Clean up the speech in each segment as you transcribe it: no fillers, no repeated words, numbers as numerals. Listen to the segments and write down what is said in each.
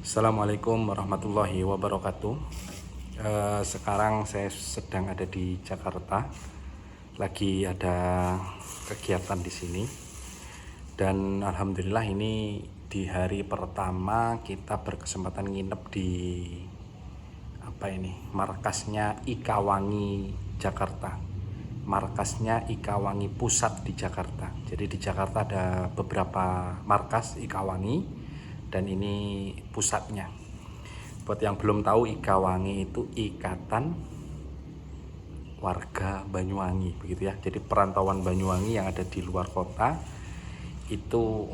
Assalamualaikum warahmatullahi wabarakatuh. Sekarang saya sedang ada di Jakarta, lagi ada kegiatan di sini. Dan alhamdulillah ini di hari pertama kita berkesempatan nginep di markasnya Ikawangi Jakarta. Markasnya Ikawangi Pusat di Jakarta. Jadi di Jakarta ada beberapa markas Ikawangi dan ini pusatnya. Buat yang belum tahu, Ikawangi itu Ikatan Warga Banyuwangi, begitu ya. Jadi perantauan Banyuwangi yang ada di luar kota itu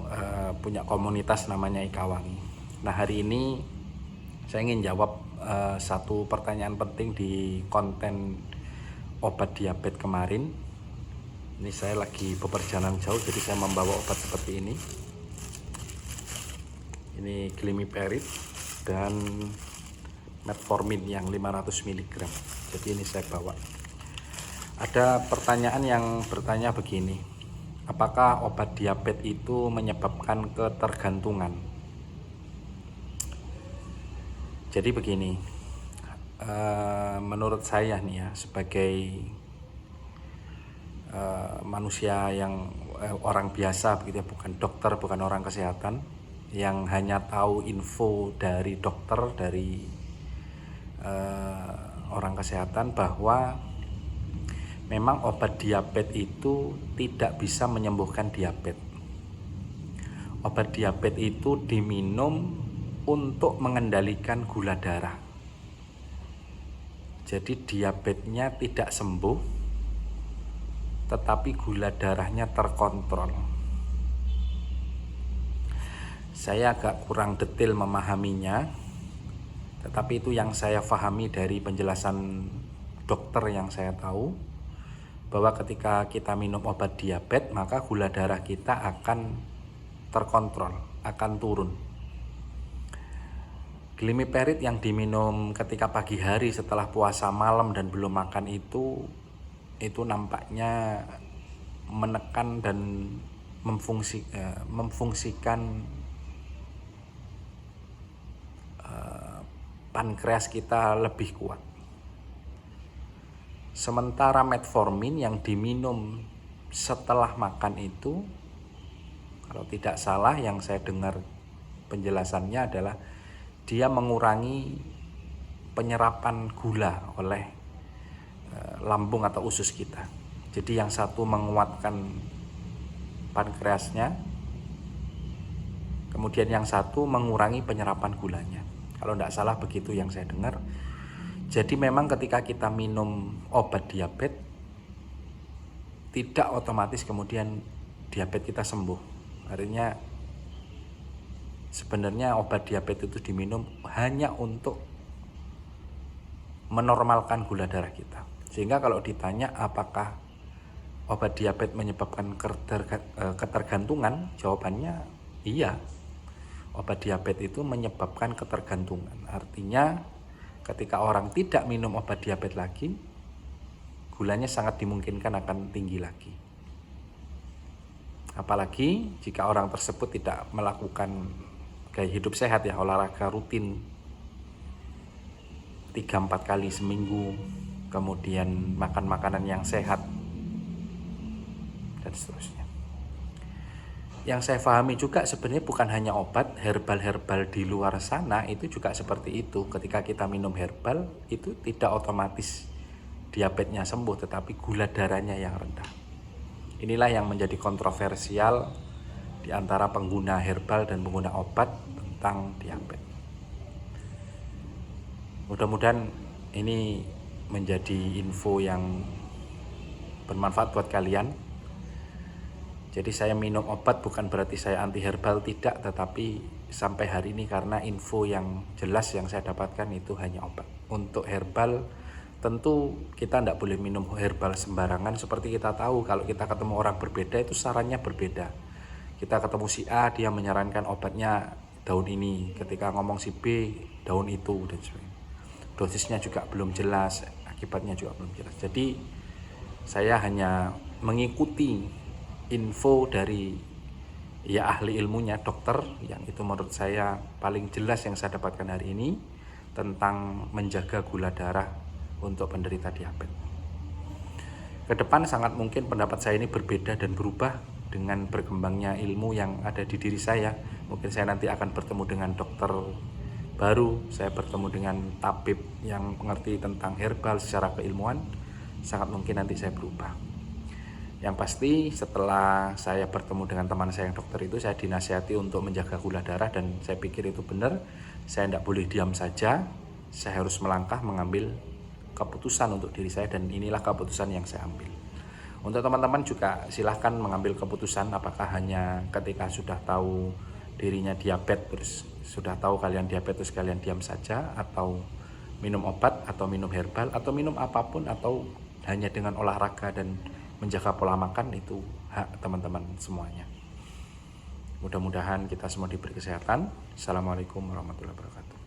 punya komunitas namanya Ikawangi. Nah, hari ini saya ingin jawab satu pertanyaan penting di konten obat diabetes kemarin. Ini saya lagi beperjalanan jauh, jadi saya membawa obat seperti ini. Ini Glimiperit dan Metformin yang 500 mg. Jadi ini saya bawa. Ada pertanyaan yang bertanya begini, apakah obat diabetes itu menyebabkan ketergantungan? Jadi begini, menurut saya nih ya, sebagai manusia yang orang biasa begitu ya, bukan dokter, bukan orang kesehatan, yang hanya tahu info dari dokter, dari orang kesehatan, bahwa memang obat diabetes itu tidak bisa menyembuhkan diabetes. Obat diabetes itu diminum untuk mengendalikan gula darah. Jadi diabetesnya tidak sembuh, tetapi gula darahnya terkontrol. Saya agak kurang detail memahaminya, tetapi itu yang saya pahami dari penjelasan dokter yang saya tahu, bahwa ketika kita minum obat diabetes, maka gula darah kita akan terkontrol, akan turun. Glimiperit yang diminum ketika pagi hari setelah puasa malam dan belum makan itu nampaknya menekan dan memfungsikan pankreas kita lebih kuat. Sementara metformin yang diminum setelah makan itu, kalau tidak salah yang saya dengar penjelasannya adalah dia mengurangi penyerapan gula oleh lambung atau usus kita. Jadi yang satu menguatkan pankreasnya, kemudian yang satu mengurangi penyerapan gulanya. Kalau tidak salah begitu yang saya dengar. Jadi memang ketika kita minum obat diabetes, tidak otomatis kemudian diabetes kita sembuh. Artinya sebenarnya obat diabetes itu diminum hanya untuk menormalkan gula darah kita. Sehingga kalau ditanya apakah obat diabetes menyebabkan ketergantungan, jawabannya iya. Obat diabetes itu menyebabkan ketergantungan. Artinya ketika orang tidak minum obat diabetes lagi, gulanya sangat dimungkinkan akan tinggi lagi. Apalagi jika orang tersebut tidak melakukan gaya hidup sehat ya, olahraga rutin 3-4 kali seminggu, kemudian makan makanan yang sehat, dan seterusnya. Yang saya pahami juga sebenarnya bukan hanya obat, herbal-herbal di luar sana itu juga seperti itu. Ketika kita minum herbal itu tidak otomatis diabetesnya sembuh, tetapi gula darahnya yang rendah. Inilah yang menjadi kontroversial di antara pengguna herbal dan pengguna obat tentang diabetes. Mudah-mudahan ini menjadi info yang bermanfaat buat kalian. Jadi saya minum obat bukan berarti saya anti herbal, tidak, tetapi sampai hari ini karena info yang jelas yang saya dapatkan itu hanya obat. Untuk herbal tentu kita tidak boleh minum herbal sembarangan. Seperti kita tahu kalau kita ketemu orang berbeda itu sarannya berbeda. Kita ketemu si A, dia menyarankan obatnya daun ini, ketika ngomong si B daun itu, dan sebagainya. Dosisnya juga belum jelas, akibatnya juga belum jelas. Jadi saya hanya mengikuti info dari ya ahli ilmunya, dokter, yang itu menurut saya paling jelas yang saya dapatkan hari ini tentang menjaga gula darah untuk penderita diabetes. Ke depan sangat mungkin pendapat saya ini berbeda dan berubah dengan berkembangnya ilmu yang ada di diri saya. Mungkin saya nanti akan bertemu dengan dokter baru, saya bertemu dengan tabib yang mengerti tentang herbal secara keilmuan, sangat mungkin nanti saya berubah. Yang pasti setelah saya bertemu dengan teman saya yang dokter itu, saya dinasihati untuk menjaga gula darah dan saya pikir itu benar. Saya tidak boleh diam saja, saya harus melangkah mengambil keputusan untuk diri saya dan inilah keputusan yang saya ambil. Untuk teman-teman juga silahkan mengambil keputusan, apakah hanya ketika sudah tahu dirinya diabetes terus sudah tahu kalian diabetes kalian diam saja, atau minum obat atau minum herbal atau minum apapun, atau hanya dengan olahraga dan menjaga pola makan, itu hak teman-teman semuanya. Mudah-mudahan kita semua diberi kesehatan. Assalamualaikum warahmatullahi wabarakatuh.